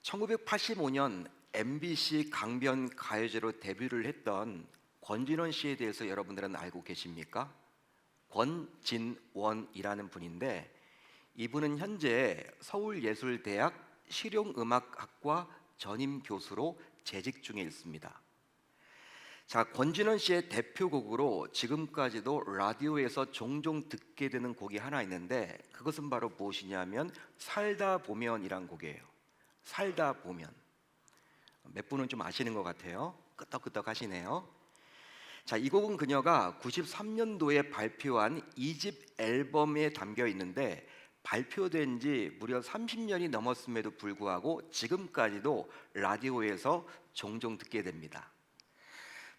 1985년 MBC 강변 가요제로 데뷔를 했던 권진원 씨에 대해서 여러분들은 알고 계십니까? 권진원이라는 분인데, 이분은 현재 서울예술대학 실용음악학과 전임 교수로 재직 중에 있습니다. 자, 권진원 씨의 대표곡으로 지금까지도 라디오에서 종종 듣게 되는 곡이 하나 있는데, 그것은 바로 무엇이냐면 살다 보면이란 곡이에요. 살다 보면. 몇 분은 좀 아시는 것 같아요. 끄떡끄떡 하시네요. 자, 이 곡은 그녀가 93년도에 발표한 2집 앨범에 담겨 있는데, 발표된 지 무려 30년이 넘었음에도 불구하고 지금까지도 라디오에서 종종 듣게 됩니다.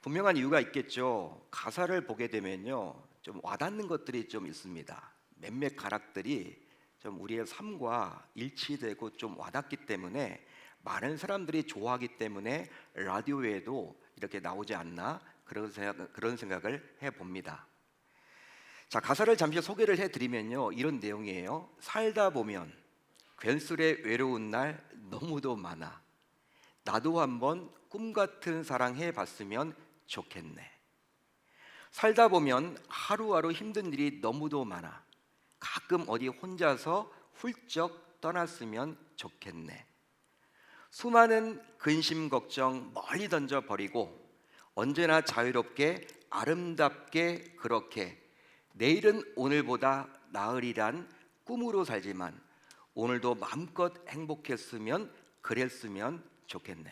분명한 이유가 있겠죠. 가사를 보게 되면요, 좀 와닿는 것들이 좀 있습니다. 몇몇 가락들이 좀 우리의 삶과 일치되고 좀 와닿기 때문에 많은 사람들이 좋아하기 때문에 라디오에도 이렇게 나오지 않나, 그런 생각을 해봅니다. 자, 가사를 잠시 소개를 해드리면요, 이런 내용이에요. 살다 보면 괜스레 외로운 날 너무도 많아. 나도 한번 꿈같은 사랑 해봤으면 좋겠네. 살다 보면 하루하루 힘든 일이 너무도 많아. 가끔 어디 혼자서 훌쩍 떠났으면 좋겠네. 수많은 근심 걱정 멀리 던져버리고 언제나 자유롭게 아름답게 그렇게 내일은 오늘보다 나으리란 꿈으로 살지만 오늘도 마음껏 행복했으면 그랬으면 좋겠네.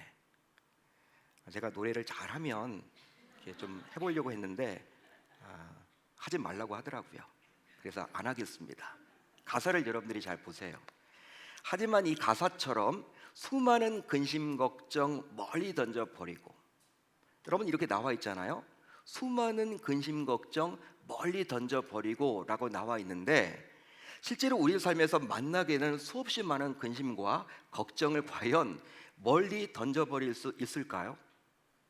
제가 노래를 잘하면 좀 해보려고 했는데 하지 말라고 하더라고요. 그래서 안 하겠습니다. 가사를 여러분들이 잘 보세요. 하지만 이 가사처럼 수많은 근심 걱정 멀리 던져버리고, 여러분 이렇게 나와 있잖아요. 수많은 근심 걱정 멀리 던져버리고 라고 나와 있는데, 실제로 우리 삶에서 만나게 되는 수없이 많은 근심과 걱정을 과연 멀리 던져버릴 수 있을까요?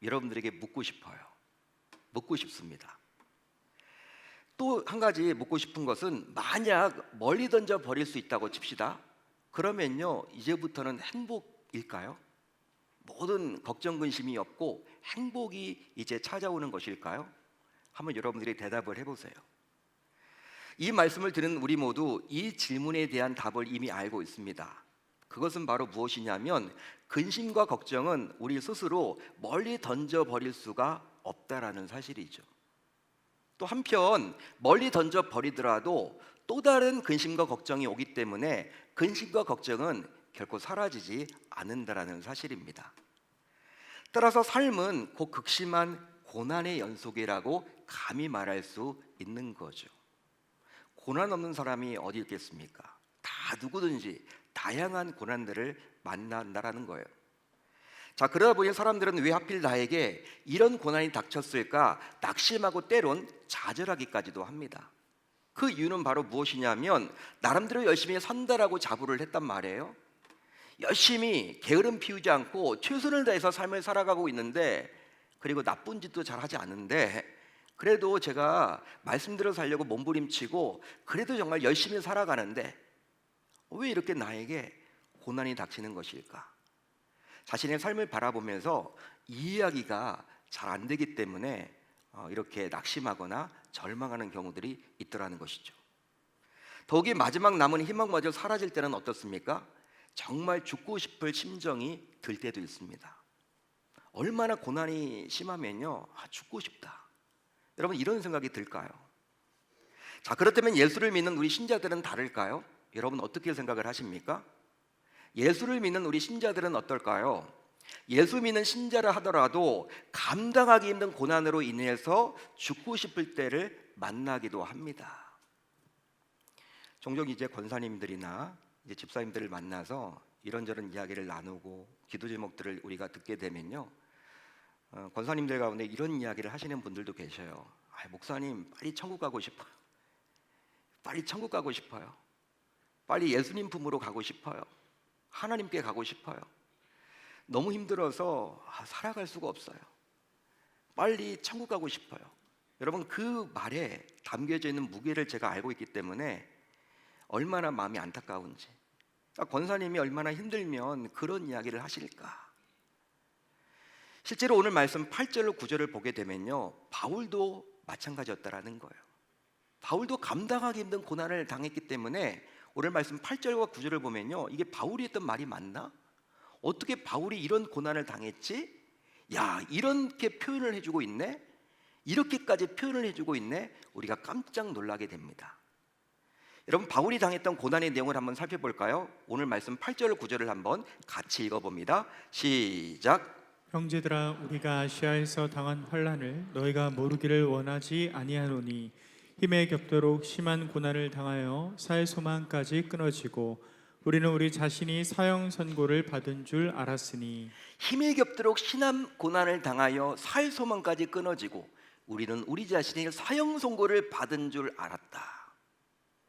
여러분들에게 묻고 싶어요. 묻고 싶습니다. 또 한 가지 묻고 싶은 것은, 만약 멀리 던져버릴 수 있다고 칩시다. 그러면요, 이제부터는 행복일까요? 모든 걱정 근심이 없고 행복이 이제 찾아오는 것일까요? 한번 여러분들이 대답을 해보세요. 이 말씀을 들은 우리 모두 이 질문에 대한 답을 이미 알고 있습니다. 그것은 바로 무엇이냐면, 근심과 걱정은 우리 스스로 멀리 던져버릴 수가 없다라는 사실이죠. 또 한편 멀리 던져버리더라도 또 다른 근심과 걱정이 오기 때문에 근심과 걱정은 결코 사라지지 않는다라는 사실입니다. 따라서 삶은 곧 극심한 고난의 연속이라고 감히 말할 수 있는 거죠. 고난 없는 사람이 어디 있겠습니까? 다 누구든지 다양한 고난들을 만난다라는 거예요. 자, 그러다 보니 사람들은 왜 하필 나에게 이런 고난이 닥쳤을까 낙심하고 때론 좌절하기까지도 합니다. 그 이유는 바로 무엇이냐면, 나름대로 열심히 산다라고 자부를 했단 말이에요. 열심히 게으름 피우지 않고 최선을 다해서 삶을 살아가고 있는데, 그리고 나쁜 짓도 잘 하지 않는데, 그래도 제가 말씀대로 살려고 몸부림치고 그래도 정말 열심히 살아가는데 왜 이렇게 나에게 고난이 닥치는 것일까? 자신의 삶을 바라보면서 이해하기가 잘 안 되기 때문에 이렇게 낙심하거나 절망하는 경우들이 있더라는 것이죠. 더욱이 마지막 남은 희망마저 사라질 때는 어떻습니까? 정말 죽고 싶을 심정이 들 때도 있습니다. 얼마나 고난이 심하면요, 죽고 싶다, 여러분 이런 생각이 들까요? 자, 그렇다면 예수를 믿는 우리 신자들은 다를까요? 여러분 어떻게 생각을 하십니까? 예수를 믿는 우리 신자들은 어떨까요? 예수 믿는 신자라 하더라도 감당하기 힘든 고난으로 인해서 죽고 싶을 때를 만나기도 합니다. 종종 이제 권사님들이나 이제 집사님들을 만나서 이런저런 이야기를 나누고 기도 제목들을 우리가 듣게 되면요, 권사님들 가운데 이런 이야기를 하시는 분들도 계셔요. 목사님, 빨리 천국 가고 싶어요. 빨리 천국 가고 싶어요. 빨리 예수님 품으로 가고 싶어요. 하나님께 가고 싶어요. 너무 힘들어서 살아갈 수가 없어요. 빨리 천국 가고 싶어요. 여러분, 그 말에 담겨져 있는 무게를 제가 알고 있기 때문에 얼마나 마음이 안타까운지, 권사님이 얼마나 힘들면 그런 이야기를 하실까? 실제로 오늘 말씀 8절로 9절을 보게 되면요, 바울도 마찬가지였다라는 거예요. 바울도 감당하기 힘든 고난을 당했기 때문에 오늘 말씀 8절과 9절을 보면요, 이게 바울이 했던 말이 맞나? 어떻게 바울이 이런 고난을 당했지? 야, 이렇게 표현을 해주고 있네? 이렇게까지 표현을 해주고 있네? 우리가 깜짝 놀라게 됩니다. 여러분, 바울이 당했던 고난의 내용을 한번 살펴볼까요? 오늘 말씀 8절 9절을 한번 같이 읽어봅니다. 시작. 형제들아, 우리가 아시아에서 당한 환난을 너희가 모르기를 원하지 아니하노니 힘에 겹도록 심한 고난을 당하여 살 소망까지 끊어지고 우리는 우리 자신이 사형 선고를 받은 줄 알았으니. 힘에 겹도록 심한 고난을 당하여 살 소망까지 끊어지고 우리는 우리 자신이 사형 선고를 받은 줄 알았다.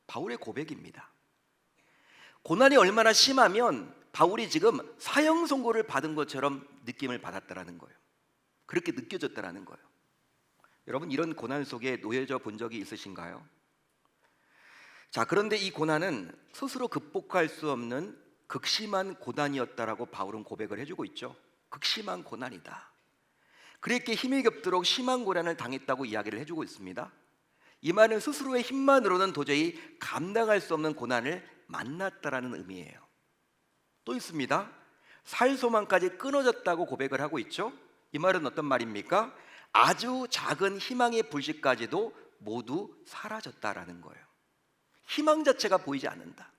바울의 고백입니다. 고난이 얼마나 심하면 바울이 지금 사형 선고를 받은 것처럼 느낌을 받았다라는 거예요. 그렇게 느껴졌다라는 거예요. 여러분, 이런 고난 속에 놓여져 본 적이 있으신가요? 자, 그런데 이 고난은 스스로 극복할 수 없는 극심한 고난이었다라고 바울은 고백을 해주고 있죠. 극심한 고난이다. 그렇게 힘이 겹도록 심한 고난을 당했다고 이야기를 해주고 있습니다. 이 말은 스스로의 힘만으로는 도저히 감당할 수 없는 고난을 만났다라는 의미예요. 또 있습니다. 살 소망까지 끊어졌다고 고백을 하고 있죠. 이 말은 어떤 말입니까? 아주 작은 희망의 불씨까지도 모두 사라졌다라는 거예요. 희망 자체가 보이지 않는다.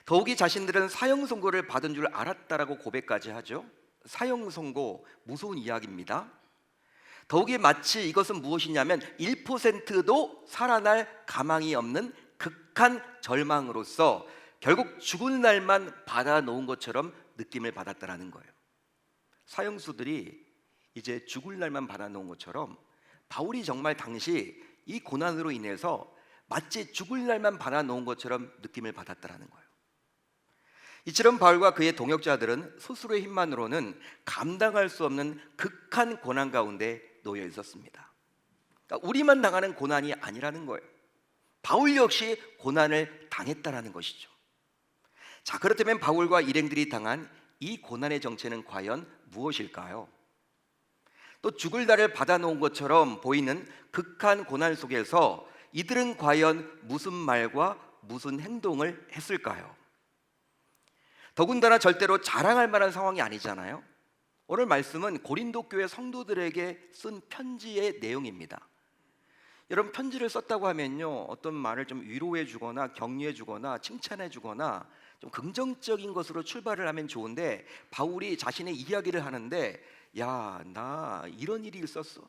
더욱이 자신들은 사형 선고를 받은 줄 알았다라고 고백까지 하죠. 사형 선고, 무서운 이야기입니다. 더욱이 마치 이것은 무엇이냐면 1%도 살아날 가망이 없는 극한 절망으로서 결국 죽을 날만 받아놓은 것처럼 느낌을 받았다라는 거예요. 사형수들이 이제 죽을 날만 받아놓은 것처럼 바울이 정말 당시 이 고난으로 인해서 마치 죽을 날만 받아놓은 것처럼 느낌을 받았다라는 거예요. 이처럼 바울과 그의 동역자들은 스스로의 힘만으로는 감당할 수 없는 극한 고난 가운데 놓여 있었습니다. 그러니까 우리만 당하는 고난이 아니라는 거예요. 바울 역시 고난을 당했다라는 것이죠. 자, 그렇다면 바울과 일행들이 당한 이 고난의 정체는 과연 무엇일까요? 또 죽을 날을 받아놓은 것처럼 보이는 극한 고난 속에서 이들은 과연 무슨 말과 무슨 행동을 했을까요? 더군다나 절대로 자랑할 만한 상황이 아니잖아요. 오늘 말씀은 고린도 교회 성도들에게 쓴 편지의 내용입니다. 여러분, 편지를 썼다고 하면요, 어떤 말을 좀 위로해 주거나 격려해 주거나 칭찬해 주거나 좀 긍정적인 것으로 출발을 하면 좋은데, 바울이 자신의 이야기를 하는데, 야, 나 이런 일이 있었어.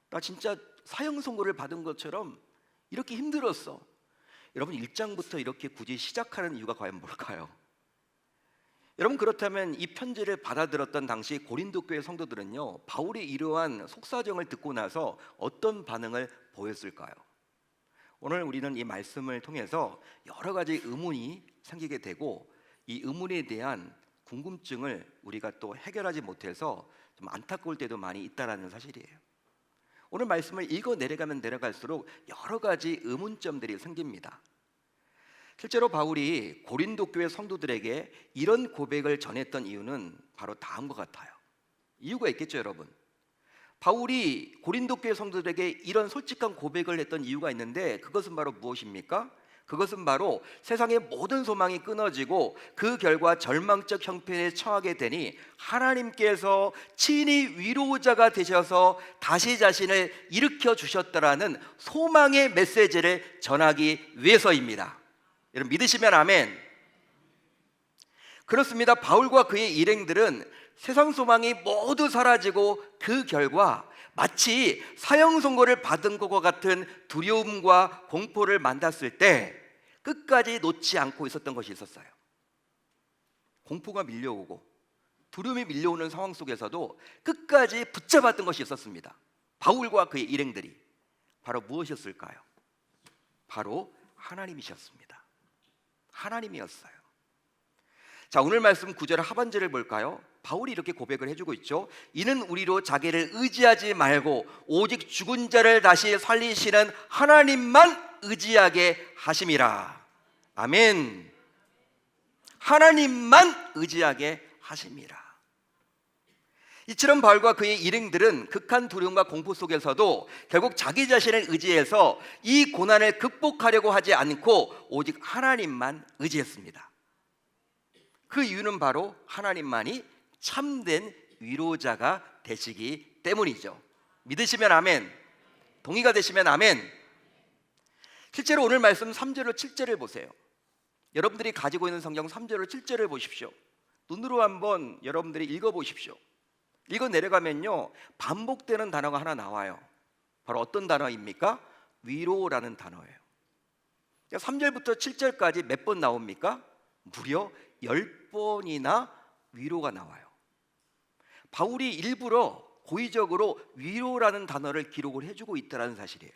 나 진짜 사형 선고를 받은 것처럼 이렇게 힘들었어. 여러분, 1장부터 이렇게 굳이 시작하는 이유가 과연 뭘까요? 여러분, 그렇다면 이 편지를 받아들었던 당시 고린도 교회 성도들은요, 바울의 이러한 속사정을 듣고 나서 어떤 반응을 보였을까요? 오늘 우리는 이 말씀을 통해서 여러 가지 의문이 생기게 되고, 이 의문에 대한 궁금증을 우리가 또 해결하지 못해서 좀 안타까울 때도 많이 있다라는 사실이에요. 오늘 말씀을 읽어 내려가면 내려갈수록 여러 가지 의문점들이 생깁니다. 실제로 바울이 고린도 교회 성도들에게 이런 고백을 전했던 이유는 바로 다음과 같아요. 이유가 있겠죠, 여러분. 바울이 고린도 교회 성도들에게 이런 솔직한 고백을 했던 이유가 있는데, 그것은 바로 무엇입니까? 그것은 바로 세상의 모든 소망이 끊어지고 그 결과 절망적 형편에 처하게 되니 하나님께서 친히 위로자가 되셔서 다시 자신을 일으켜 주셨다라는 소망의 메시지를 전하기 위해서입니다. 여러분, 믿으시면 아멘. 그렇습니다. 바울과 그의 일행들은 세상 소망이 모두 사라지고 그 결과 마치 사형 선고를 받은 것과 같은 두려움과 공포를 만났을 때 끝까지 놓지 않고 있었던 것이 있었어요. 공포가 밀려오고 두려움이 밀려오는 상황 속에서도 끝까지 붙잡았던 것이 있었습니다. 바울과 그의 일행들이 바로 무엇이었을까요? 바로 하나님이셨습니다. 하나님이었어요. 자, 오늘 말씀 9절 하반절을 볼까요? 바울이 이렇게 고백을 해주고 있죠. 이는 우리로 자기를 의지하지 말고 오직 죽은 자를 다시 살리시는 하나님만 의지하게 하심이라. 아멘. 하나님만 의지하게 하십니다. 이처럼 바울과 그의 일행들은 극한 두려움과 공포 속에서도 결국 자기 자신을 의지해서 이 고난을 극복하려고 하지 않고 오직 하나님만 의지했습니다. 그 이유는 바로 하나님만이 참된 위로자가 되시기 때문이죠. 믿으시면 아멘, 동의가 되시면 아멘. 실제로 오늘 말씀 3절로 7절을 보세요. 여러분들이 가지고 있는 성경 3절로 7절을 보십시오. 눈으로 한번 여러분들이 읽어보십시오. 읽어 내려가면요, 반복되는 단어가 하나 나와요. 바로 어떤 단어입니까? 위로라는 단어예요. 3절부터 7절까지 몇 번 나옵니까? 무려 10번이나 위로가 나와요. 바울이 일부러 고의적으로 위로라는 단어를 기록을 해주고 있다는 사실이에요.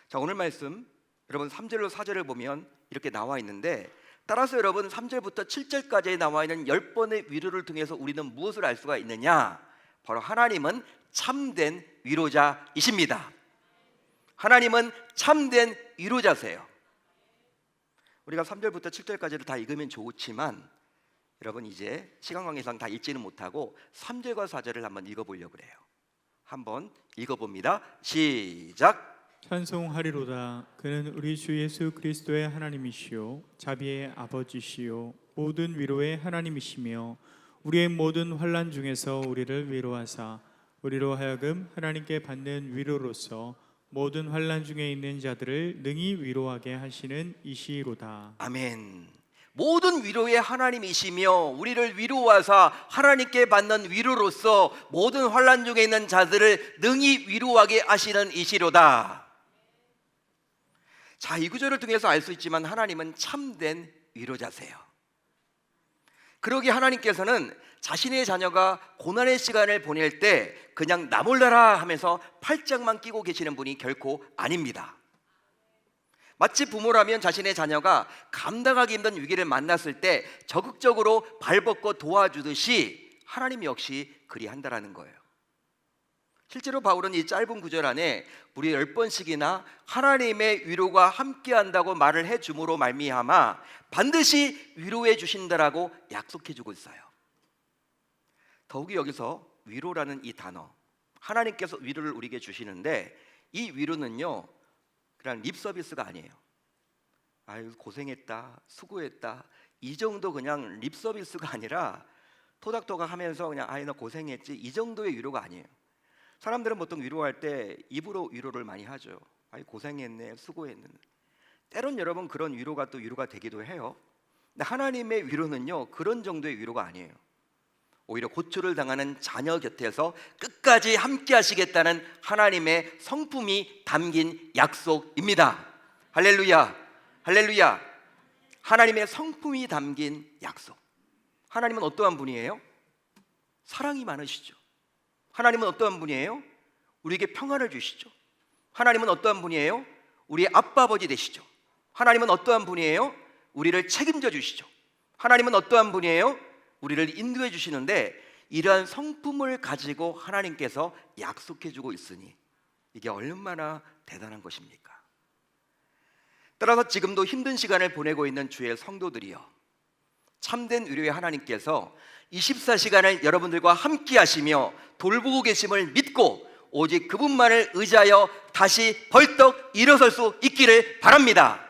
자, 오늘 말씀 여러분 3절로 4절을 보면 이렇게 나와 있는데, 따라서 여러분 3절부터 7절까지 나와 있는 10번의 위로를 통해서 우리는 무엇을 알 수가 있느냐? 바로 하나님은 참된 위로자이십니다. 하나님은 참된 위로자세요. 우리가 3절부터 7절까지를 다 읽으면 좋지만 여러분 이제 시간 관계상 다 읽지는 못하고 3절과 4절을 한번 읽어보려고 그래요. 한번 읽어봅니다. 시작. 찬송하리로다. 그는 우리 주 예수 그리스도의 하나님이시요 자비의 아버지시요 모든 위로의 하나님이시며 우리의 모든 환난 중에서 우리를 위로하사 우리로 하여금 하나님께 받는 위로로서 모든 환난 중에 있는 자들을 능히 위로하게 하시는 이시로다. 아멘. 모든 위로의 하나님이시며 우리를 위로하사 하나님께 받는 위로로서 모든 환난 중에 있는 자들을 능히 위로하게 하시는 이시로다. 자, 이 구절을 통해서 알 수 있지만 하나님은 참된 위로자세요. 그러기에 하나님께서는 자신의 자녀가 고난의 시간을 보낼 때 그냥 나 몰라라 하면서 팔짱만 끼고 계시는 분이 결코 아닙니다. 마치 부모라면 자신의 자녀가 감당하기 힘든 위기를 만났을 때 적극적으로 발벗고 도와주듯이 하나님 역시 그리한다라는 거예요. 실제로 바울은 이 짧은 구절 안에 무려 10번씩이나 하나님의 위로가 함께한다고 말을 해줌으로 말미암아 반드시 위로해 주신다라고 약속해주고 있어요. 더욱이 여기서 위로라는 이 단어, 하나님께서 위로를 우리에게 주시는데 이 위로는요 그냥 립 서비스가 아니에요. 아유 고생했다, 수고했다, 이 정도 그냥 립 서비스가 아니라 토닥토닥 하면서 그냥 아이 너 고생했지, 이 정도의 위로가 아니에요. 사람들은 보통 위로할 때 입으로 위로를 많이 하죠. 아이 고생했네, 수고했네. 때론 여러분 그런 위로가 또 위로가 되기도 해요. 근데 하나님의 위로는요 그런 정도의 위로가 아니에요. 오히려 고초를 당하는 자녀 곁에서 끝까지 함께 하시겠다는 하나님의 성품이 담긴 약속입니다. 할렐루야, 할렐루야. 하나님의 성품이 담긴 약속. 하나님은 어떠한 분이에요? 사랑이 많으시죠. 하나님은 어떠한 분이에요? 우리에게 평안을 주시죠. 하나님은 어떠한 분이에요? 우리의 아빠 아버지 되시죠. 하나님은 어떠한 분이에요? 우리를 책임져 주시죠. 하나님은 어떠한 분이에요? 우리를 인도해 주시는데 이러한 성품을 가지고 하나님께서 약속해 주고 있으니 이게 얼마나 대단한 것입니까? 따라서 지금도 힘든 시간을 보내고 있는 주의 성도들이여, 참된 위로의 하나님께서 24시간을 여러분들과 함께 하시며 돌보고 계심을 믿고 오직 그분만을 의지하여 다시 벌떡 일어설 수 있기를 바랍니다.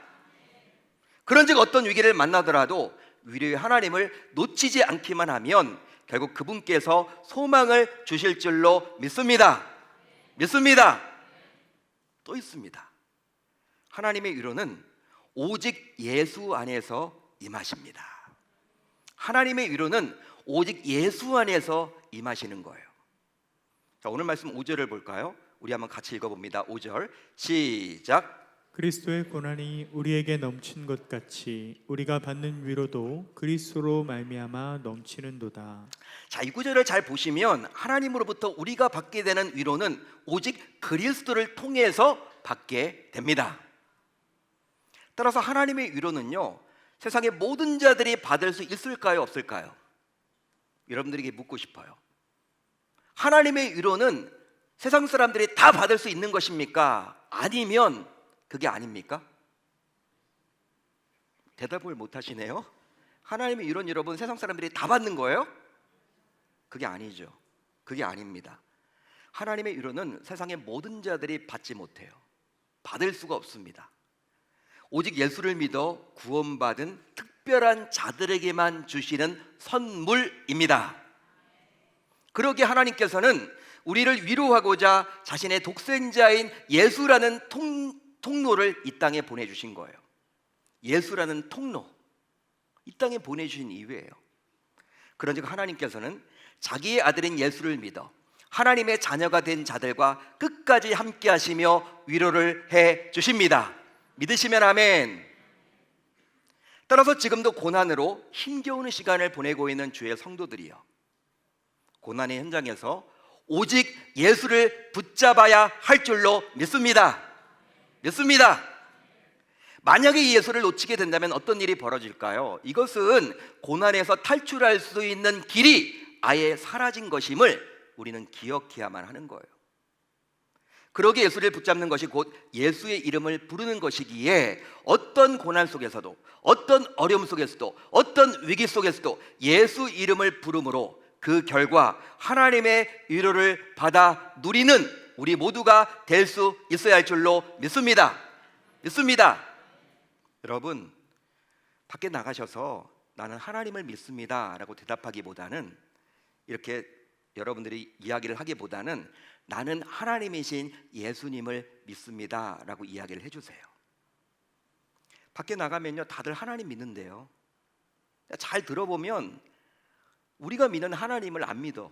그런즉 어떤 위기를 만나더라도 위로의 하나님을 놓치지 않기만 하면 결국 그분께서 소망을 주실 줄로 믿습니다. 믿습니다. 또 있습니다. 하나님의 위로는 오직 예수 안에서 임하십니다. 하나님의 위로는 오직 예수 안에서 임하시는 거예요. 자, 오늘 말씀 5절을 볼까요? 우리 한번 같이 읽어봅니다. 5절 시작. 그리스도의 고난이 우리에게 넘친 것 같이 우리가 받는 위로도 그리스도로 말미암아 넘치는도다. 자, 이 구절을 잘 보시면 하나님으로부터 우리가 받게 되는 위로는 오직 그리스도를 통해서 받게 됩니다. 따라서 하나님의 위로는요 세상의 모든 자들이 받을 수 있을까요, 없을까요? 여러분들에게 묻고 싶어요. 하나님의 위로는 세상 사람들이 다 받을 수 있는 것입니까? 아니면 그게 아닙니까? 대답을 못 하시네요. 하나님의 위로는 여러분 세상 사람들이 다 받는 거예요? 그게 아니죠. 그게 아닙니다. 하나님의 위로는 세상의 모든 자들이 받지 못해요. 받을 수가 없습니다. 오직 예수를 믿어 구원받은 특별한 자들에게만 주시는 선물입니다. 그러기에 하나님께서는 우리를 위로하고자 자신의 독생자인 예수라는 통로를 이 땅에 보내주신 거예요. 예수라는 통로, 이 땅에 보내주신 이유예요. 그런즉 하나님께서는 자기의 아들인 예수를 믿어 하나님의 자녀가 된 자들과 끝까지 함께 하시며 위로를 해 주십니다. 믿으시면 아멘. 따라서 지금도 고난으로 힘겨운 시간을 보내고 있는 주의 성도들이요, 고난의 현장에서 오직 예수를 붙잡아야 할 줄로 믿습니다. 만약에 이 예수를 놓치게 된다면 어떤 일이 벌어질까요? 이것은 고난에서 탈출할 수 있는 길이 아예 사라진 것임을 우리는 기억해야만 하는 거예요. 그러기에 예수를 붙잡는 것이 곧 예수의 이름을 부르는 것이기에 어떤 고난 속에서도, 어떤 어려움 속에서도, 어떤 위기 속에서도 예수 이름을 부름으로 그 결과 하나님의 위로를 받아 누리는 우리 모두가 될 수 있어야 할 줄로 믿습니다. 여러분, 밖에 나가셔서 나는 하나님을 믿습니다 라고 대답하기보다는, 이렇게 여러분들이 이야기를 하기보다는 나는 하나님이신 예수님을 믿습니다 라고 이야기를 해주세요. 밖에 나가면요, 다들 하나님 믿는데요, 잘 들어보면 우리가 믿는 하나님을 안 믿어.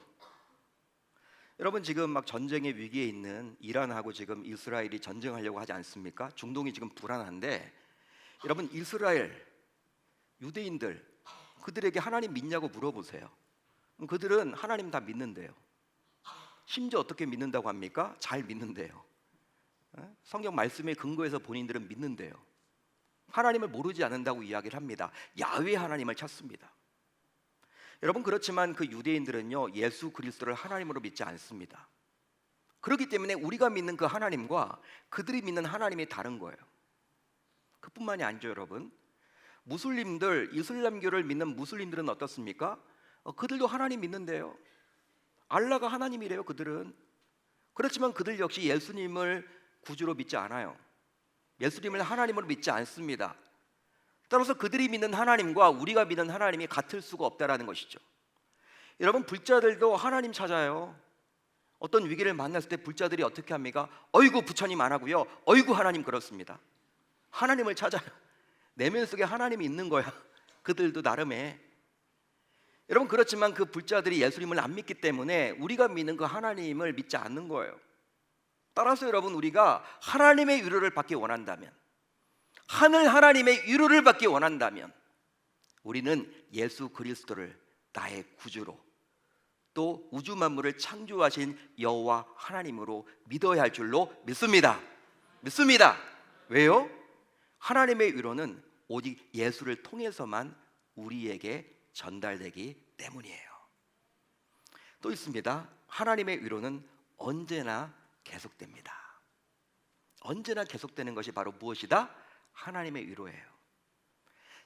여러분, 지금 막 전쟁의 위기에 있는 이란하고 지금 이스라엘이 전쟁하려고 하지 않습니까? 중동이 지금 불안한데, 여러분, 이스라엘 유대인들, 그들에게 하나님 믿냐고 물어보세요. 그들은 하나님 다 믿는데요. 심지어 어떻게 믿는다고 합니까? 잘 믿는데요. 성경 말씀에 근거해서 본인들은 믿는데요. 하나님을 모르지 않는다고 이야기를 합니다. 야훼 하나님을 찾습니다. 여러분, 그렇지만 그 유대인들은요, 예수 그리스도를 하나님으로 믿지 않습니다. 그렇기 때문에 우리가 믿는 그 하나님과 그들이 믿는 하나님이 다른 거예요. 그뿐만이 아니죠. 여러분, 무슬림들, 이슬람교를 믿는 무슬림들은 어떻습니까? 그들도 하나님 믿는데요. 알라가 하나님이래요, 그들은. 그렇지만 그들 역시 예수님을 구주로 믿지 않아요. 예수님을 하나님으로 믿지 않습니다. 따라서 그들이 믿는 하나님과 우리가 믿는 하나님이 같을 수가 없다라는 것이죠. 여러분, 불자들도 하나님 찾아요. 어떤 위기를 만났을 때 불자들이 어떻게 합니까? 어이구 부처님 안 하고요, 어이구 하나님, 그렇습니다. 하나님을 찾아요. 내면 속에 하나님이 있는 거야, 그들도 나름의. 여러분, 그렇지만 그 불자들이 예수님을 안 믿기 때문에 우리가 믿는 그 하나님을 믿지 않는 거예요. 따라서 여러분, 우리가 하나님의 위로를 받기 원한다면, 하늘 하나님의 위로를 받기 원한다면, 우리는 예수 그리스도를 나의 구주로, 또 우주 만물을 창조하신 여호와 하나님으로 믿어야 할 줄로 믿습니다. 왜요? 하나님의 위로는 오직 예수를 통해서만 우리에게 전달되기 때문이에요. 또 있습니다. 하나님의 위로는 언제나 계속됩니다. 언제나 계속되는 것이 바로 무엇이다? 하나님의 위로예요.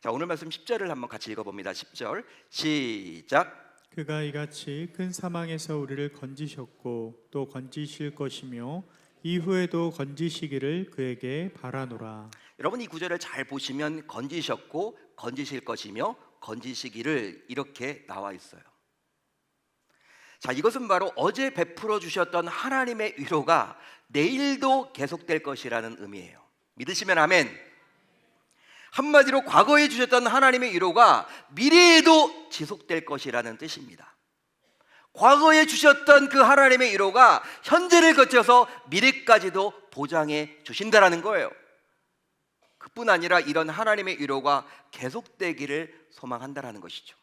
자, 오늘 말씀 10절을 한번 같이 읽어봅니다. 10절 시작. 그가 이같이 큰 사망에서 우리를 건지셨고 또 건지실 것이며 이후에도 건지시기를 그에게 바라노라. 여러분, 이 구절을 잘 보시면 건지셨고 건지실 것이며 건지시기를 이렇게 나와 있어요. 자, 이것은 바로 어제 베풀어 주셨던 하나님의 위로가 내일도 계속될 것이라는 의미예요. 믿으시면 아멘. 한마디로 과거에 주셨던 하나님의 위로가 미래에도 지속될 것이라는 뜻입니다. 과거에 주셨던 그 하나님의 위로가 현재를 거쳐서 미래까지도 보장해 주신다라는 거예요. 그뿐 아니라 이런 하나님의 위로가 계속되기를 소망한다라는 것이죠.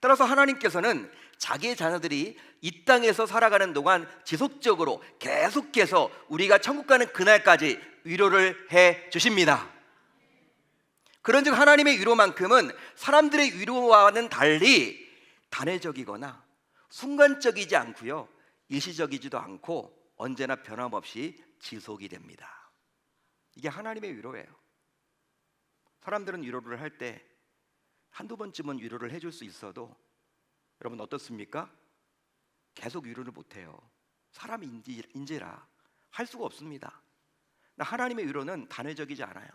따라서 하나님께서는 자기의 자녀들이 이 땅에서 살아가는 동안 지속적으로 계속해서 우리가 천국 가는 그날까지 위로를 해 주십니다. 그런즉 하나님의 위로만큼은 사람들의 위로와는 달리 단회적이거나 순간적이지 않고요, 일시적이지도 않고 언제나 변함없이 지속이 됩니다. 이게 하나님의 위로예요. 사람들은 위로를 할 때 한두 번쯤은 위로를 해줄 수 있어도 여러분 어떻습니까? 계속 위로를 못해요. 사람이 인재라 할 수가 없습니다. 하나님의 위로는 단회적이지 않아요.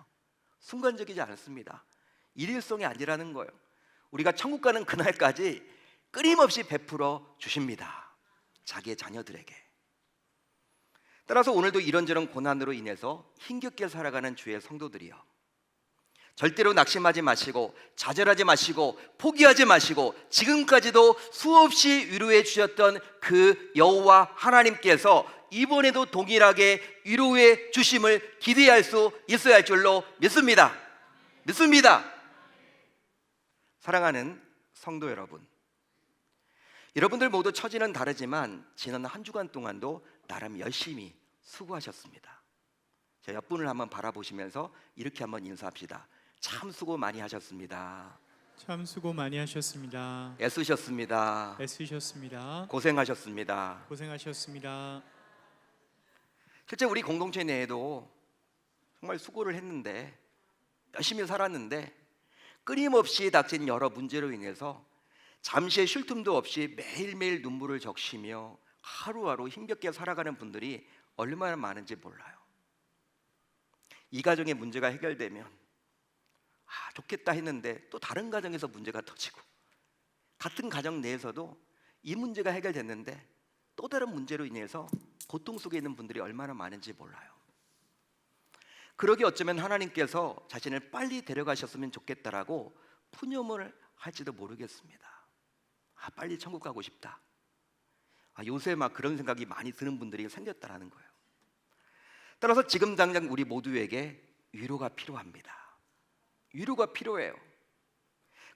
순간적이지 않습니다. 일일성이 아니라는 거예요. 우리가 천국 가는 그날까지 끊임없이 베풀어 주십니다. 자기의 자녀들에게. 따라서 오늘도 이런저런 고난으로 인해서 힘겹게 살아가는 주의 성도들이요, 절대로 낙심하지 마시고 좌절하지 마시고 포기하지 마시고 지금까지도 수없이 위로해 주셨던 그 여호와 하나님께서 이번에도 동일하게 위로해 주심을 기대할 수 있어야 할 줄로 믿습니다. 믿습니다. 사랑하는 성도 여러분, 여러분들 모두 처지는 다르지만 지난 한 주간 동안도 나름 열심히 수고하셨습니다. 자, 옆분을 한번 바라보시면서 이렇게 한번 인사합시다. 참 수고 많이 하셨습니다. 참 수고 많이 하셨습니다. 애쓰셨습니다. 애쓰셨습니다. 고생하셨습니다. 고생하셨습니다. 실제 우리 공동체 내에도 정말 수고를 했는데, 열심히 살았는데 끊임없이 닥친 여러 문제로 인해서 잠시의 쉴 틈도 없이 매일매일 눈물을 적시며 하루하루 힘겹게 살아가는 분들이 얼마나 많은지 몰라요. 이 가정의 문제가 해결되면 좋겠다 했는데 또 다른 가정에서 문제가 터지고, 같은 가정 내에서도 이 문제가 해결됐는데 또 다른 문제로 인해서 고통 속에 있는 분들이 얼마나 많은지 몰라요. 그러기 어쩌면 하나님께서 자신을 빨리 데려가셨으면 좋겠다라고 푸념을 할지도 모르겠습니다. 빨리 천국 가고 싶다. 요새 막 그런 생각이 많이 드는 분들이 생겼다라는 거예요. 따라서 지금 당장 우리 모두에게 위로가 필요합니다. 위로가 필요해요.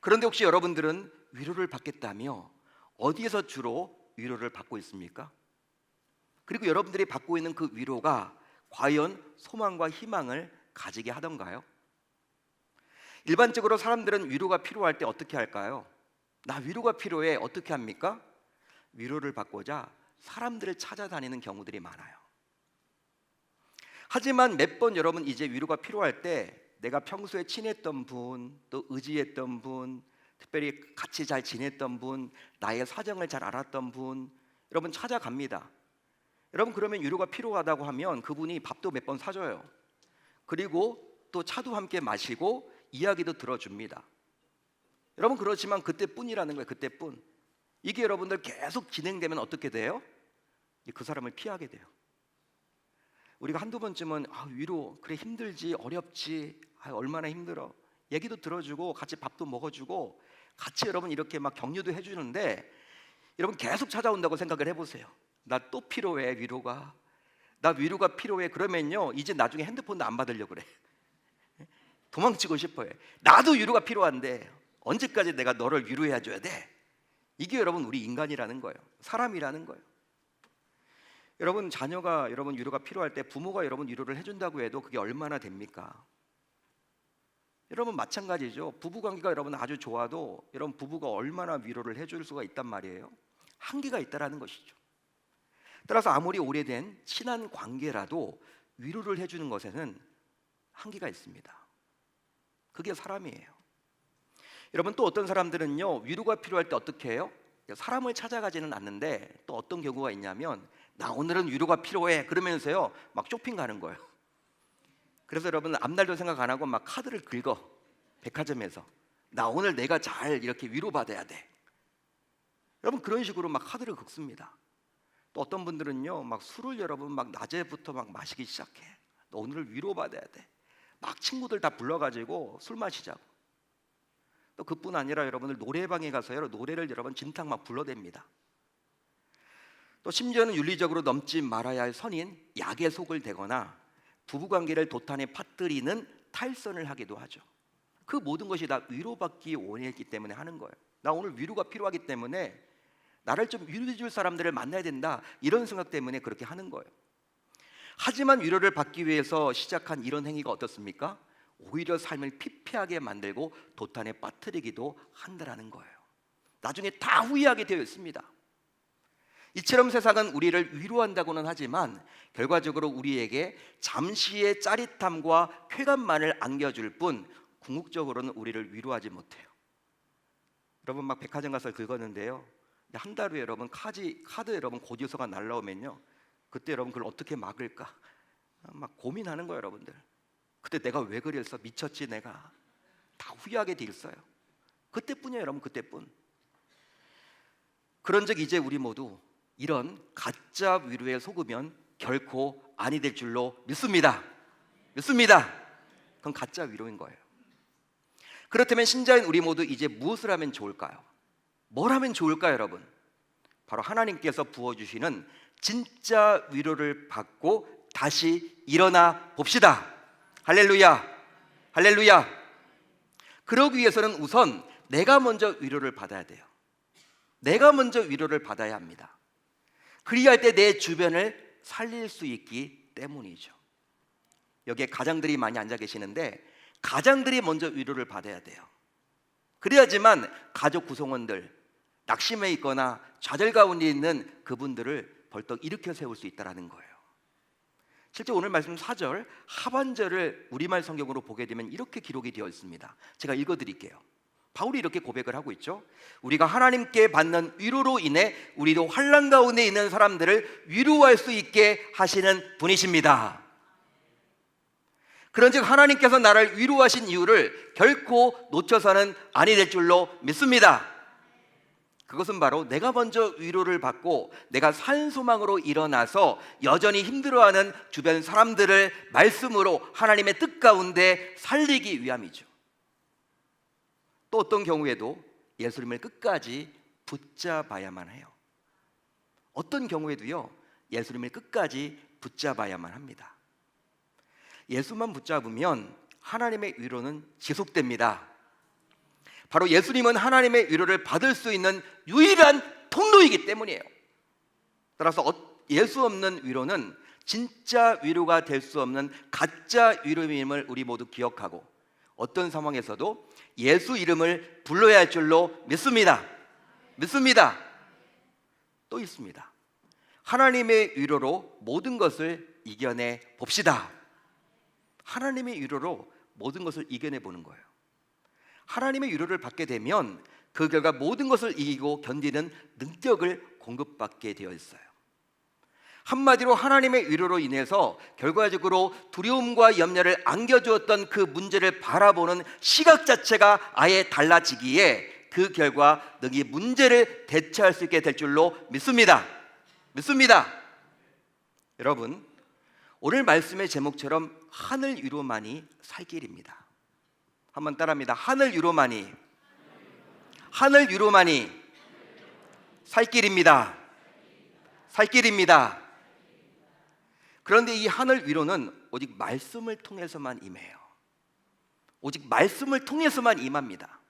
그런데 혹시 여러분들은 위로를 받겠다며 어디에서 주로 위로를 받고 있습니까? 그리고 여러분들이 받고 있는 그 위로가 과연 소망과 희망을 가지게 하던가요? 일반적으로 사람들은 위로가 필요할 때 어떻게 할까요? 나 위로가 필요해. 어떻게 합니까? 위로를 받고자 사람들을 찾아다니는 경우들이 많아요. 하지만 몇 번 여러분 이제 위로가 필요할 때 내가 평소에 친했던 분, 또 의지했던 분, 특별히 같이 잘 지냈던 분, 나의 사정을 잘 알았던 분, 여러분 찾아갑니다. 여러분 그러면 위로가 필요하다고 하면 그분이 밥도 몇 번 사줘요. 그리고 또 차도 함께 마시고 이야기도 들어줍니다. 여러분 그렇지만 그때뿐이라는 거예요. 그때뿐. 이게 여러분들 계속 진행되면 어떻게 돼요? 그 사람을 피하게 돼요. 우리가 한두 번쯤은 위로, 그래 힘들지, 어렵지, 얼마나 힘들어, 얘기도 들어주고 같이 밥도 먹어주고 같이 여러분 이렇게 막 격려도 해주는데, 여러분 계속 찾아온다고 생각을 해보세요. 나 또 필요해 위로가. 나 위로가 필요해. 그러면요 이제 나중에 핸드폰도 안 받으려고 그래. 도망치고 싶어해. 나도 위로가 필요한데 언제까지 내가 너를 위로해 줘야 돼? 이게 여러분 우리 인간이라는 거예요. 사람이라는 거예요. 여러분 자녀가 여러분 위로가 필요할 때 부모가 여러분 위로를 해준다고 해도 그게 얼마나 됩니까? 여러분 마찬가지죠. 부부관계가 여러분 아주 좋아도 여러분 부부가 얼마나 위로를 해줄 수가 있단 말이에요. 한계가 있다라는 것이죠. 따라서 아무리 오래된 친한 관계라도 위로를 해주는 것에는 한계가 있습니다. 그게 사람이에요. 여러분 또 어떤 사람들은요 위로가 필요할 때 어떻게 해요? 사람을 찾아가지는 않는데 또 어떤 경우가 있냐면, 나 오늘은 위로가 필요해 그러면서요 막 쇼핑 가는 거예요. 그래서 여러분 앞날도 생각 안 하고 막 카드를 긁어. 백화점에서 나 오늘 내가 잘 이렇게 위로받아야 돼. 여러분 그런 식으로 막 카드를 긁습니다. 또 어떤 분들은요 막 술을 여러분 막 낮에부터 막 마시기 시작해. 너 오늘 위로받아야 돼. 막 친구들 다 불러가지고 술 마시자고. 또 그뿐 아니라 여러분들 노래방에 가서요 노래를 여러분 진탕 막 불러댑니다. 또 심지어는 윤리적으로 넘지 말아야 할 선인 약에 속을 대거나 부부관계를 도탄에 퍼뜨리는 탈선을 하기도 하죠. 그 모든 것이 다 위로받기 원했기 때문에 하는 거예요. 나 오늘 위로가 필요하기 때문에 나를 좀 위로해 줄 사람들을 만나야 된다, 이런 생각 때문에 그렇게 하는 거예요. 하지만 위로를 받기 위해서 시작한 이런 행위가 어떻습니까? 오히려 삶을 피폐하게 만들고 도탄에 빠뜨리기도 한다라는 거예요. 나중에 다 후회하게 되어 있습니다. 이처럼 세상은 우리를 위로한다고는 하지만 결과적으로 우리에게 잠시의 짜릿함과 쾌감만을 안겨줄 뿐 궁극적으로는 우리를 위로하지 못해요. 여러분 막 백화점 가서 긁었는데요, 한 달 후에 여러분 카드 여러분 고지서가 날라오면요, 그때 여러분 그걸 어떻게 막을까 막 고민하는 거예요. 여러분들, 그때 내가 왜 그랬어, 미쳤지, 내가 다 후회하게 돼 있어요. 그때뿐이에요 여러분, 그때뿐. 그런즉 이제 우리 모두 이런 가짜 위로에 속으면 결코 아니 될 줄로 믿습니다. 그건 가짜 위로인 거예요. 그렇다면 신자인 우리 모두 이제 무엇을 하면 좋을까요? 뭘 하면 좋을까요 여러분? 바로 하나님께서 부어주시는 진짜 위로를 받고 다시 일어나 봅시다. 할렐루야. 그러기 위해서는 우선 내가 먼저 위로를 받아야 돼요. 내가 먼저 위로를 받아야 합니다. 그리할 때 내 주변을 살릴 수 있기 때문이죠. 여기에 가장들이 많이 앉아 계시는데, 가장들이 먼저 위로를 받아야 돼요. 그래야지만 가족 구성원들, 낙심해 있거나 좌절 가운데 있는 그분들을 벌떡 일으켜 세울 수 있다는 거예요. 실제 오늘 말씀 4절 하반절을 우리말 성경으로 보게 되면 이렇게 기록이 되어 있습니다. 제가 읽어드릴게요. 바울이 이렇게 고백을 하고 있죠. 우리가 하나님께 받는 위로로 인해 우리도 환난 가운데 있는 사람들을 위로할 수 있게 하시는 분이십니다. 그런즉 하나님께서 나를 위로하신 이유를 결코 놓쳐서는 아니 될 줄로 믿습니다. 그것은 바로 내가 먼저 위로를 받고 내가 산 소망으로 일어나서 여전히 힘들어하는 주변 사람들을 말씀으로 하나님의 뜻 가운데 살리기 위함이죠. 또 어떤 경우에도 예수님을 끝까지 붙잡아야만 해요. 어떤 경우에도요, 예수님을 끝까지 붙잡아야만 합니다. 예수만 붙잡으면 하나님의 위로는 지속됩니다. 바로 예수님은 하나님의 위로를 받을 수 있는 유일한 통로이기 때문이에요. 따라서 예수 없는 위로는 진짜 위로가 될 수 없는 가짜 위로임을 우리 모두 기억하고, 어떤 상황에서도 예수 이름을 불러야 할 줄로 믿습니다. 또 있습니다. 하나님의 위로로 모든 것을 이겨내 봅시다. 하나님의 위로로 모든 것을 이겨내 보는 거예요. 하나님의 위로를 받게 되면 그 결과 모든 것을 이기고 견디는 능력을 공급받게 되어 있어요. 한마디로 하나님의 위로로 인해서 결과적으로 두려움과 염려를 안겨주었던 그 문제를 바라보는 시각 자체가 아예 달라지기에 그 결과 능히 문제를 대처할 수 있게 될 줄로 믿습니다. 여러분, 오늘 말씀의 제목처럼 하늘 위로만이 살 길입니다. 한번 따라합니다. 하늘 위로만이 살 길입니다. 그런데 이 하늘 위로는 오직 말씀을 통해서만 임해요. 오직 말씀을 통해서만 임합니다.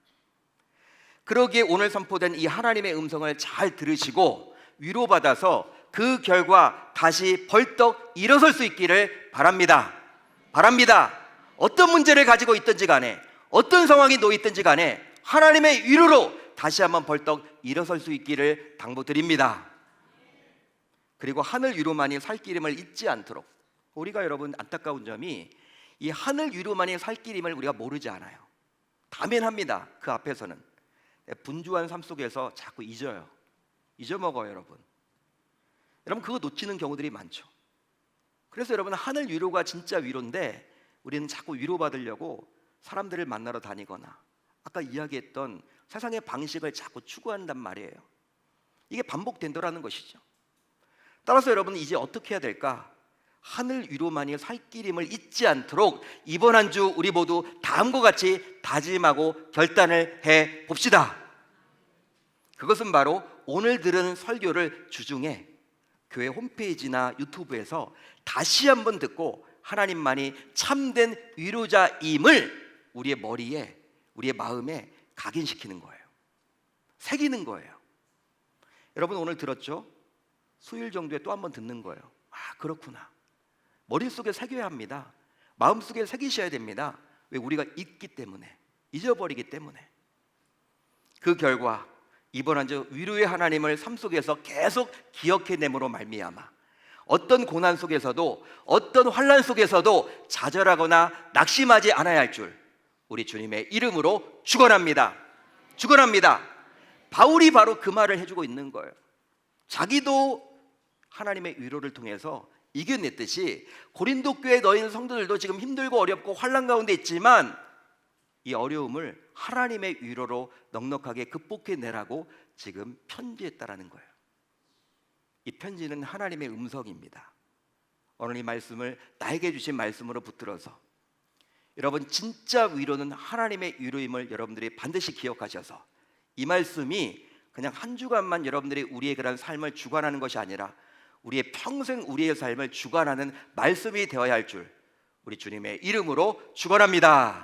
그러기에 오늘 선포된 이 하나님의 음성을 잘 들으시고 위로받아서 그 결과 다시 벌떡 일어설 수 있기를 바랍니다. 어떤 문제를 가지고 있든지 간에, 어떤 상황이 놓여 있든지 간에 하나님의 위로로 다시 한번 벌떡 일어설 수 있기를 당부드립니다. 그리고 하늘 위로만이 살 길임을 잊지 않도록, 우리가 여러분 안타까운 점이 이 하늘 위로만이 살 길임을 우리가 모르지 않아요. 다면합니다. 그 앞에서는 분주한 삶 속에서 자꾸 잊어먹어요. 여러분 그거 놓치는 경우들이 많죠. 그래서 여러분 하늘 위로가 진짜 위로인데 우리는 자꾸 위로받으려고 사람들을 만나러 다니거나 아까 이야기했던 세상의 방식을 자꾸 추구한단 말이에요. 이게 반복된다라는 것이죠. 따라서 여러분 이제 어떻게 해야 될까? 하늘 위로만이 살 길임을 잊지 않도록 이번 한 주 우리 모두 다음과 같이 다짐하고 결단을 해 봅시다. 그것은 바로 오늘 들은 설교를 주중에 교회 홈페이지나 유튜브에서 다시 한번 듣고 하나님만이 참된 위로자임을 우리의 머리에, 우리의 마음에 각인시키는 거예요. 새기는 거예요. 여러분 오늘 들었죠? 수요일 정도에 또 한번 듣는 거예요. 아, 그렇구나. 머릿속에 새겨야 합니다. 마음속에 새기셔야 됩니다. 왜? 우리가 잊기 때문에, 잊어버리기 때문에. 그 결과 이번 한 주 위로의 하나님을 삶 속에서 계속 기억해냄으로 말미암아 어떤 고난 속에서도, 어떤 환난 속에서도 좌절하거나 낙심하지 않아야 할 줄 우리 주님의 이름으로 축원합니다. 바울이 바로 그 말을 해주고 있는 거예요. 자기도 하나님의 위로를 통해서 이겨냈듯이 고린도 교회 너희는 성도들도 지금 힘들고 어렵고 환난 가운데 있지만 이 어려움을 하나님의 위로로 넉넉하게 극복해내라고 지금 편지했다라는 거예요. 이 편지는 하나님의 음성입니다. 오늘 이 말씀을 나에게 주신 말씀으로 붙들어서 여러분, 진짜 위로는 하나님의 위로임을 여러분들이 반드시 기억하셔서 이 말씀이 그냥 한 주간만 여러분들이 우리의 그런 삶을 주관하는 것이 아니라 우리의 평생 우리의 삶을 주관하는 말씀이 되어야 할 줄 우리 주님의 이름으로 축원합니다.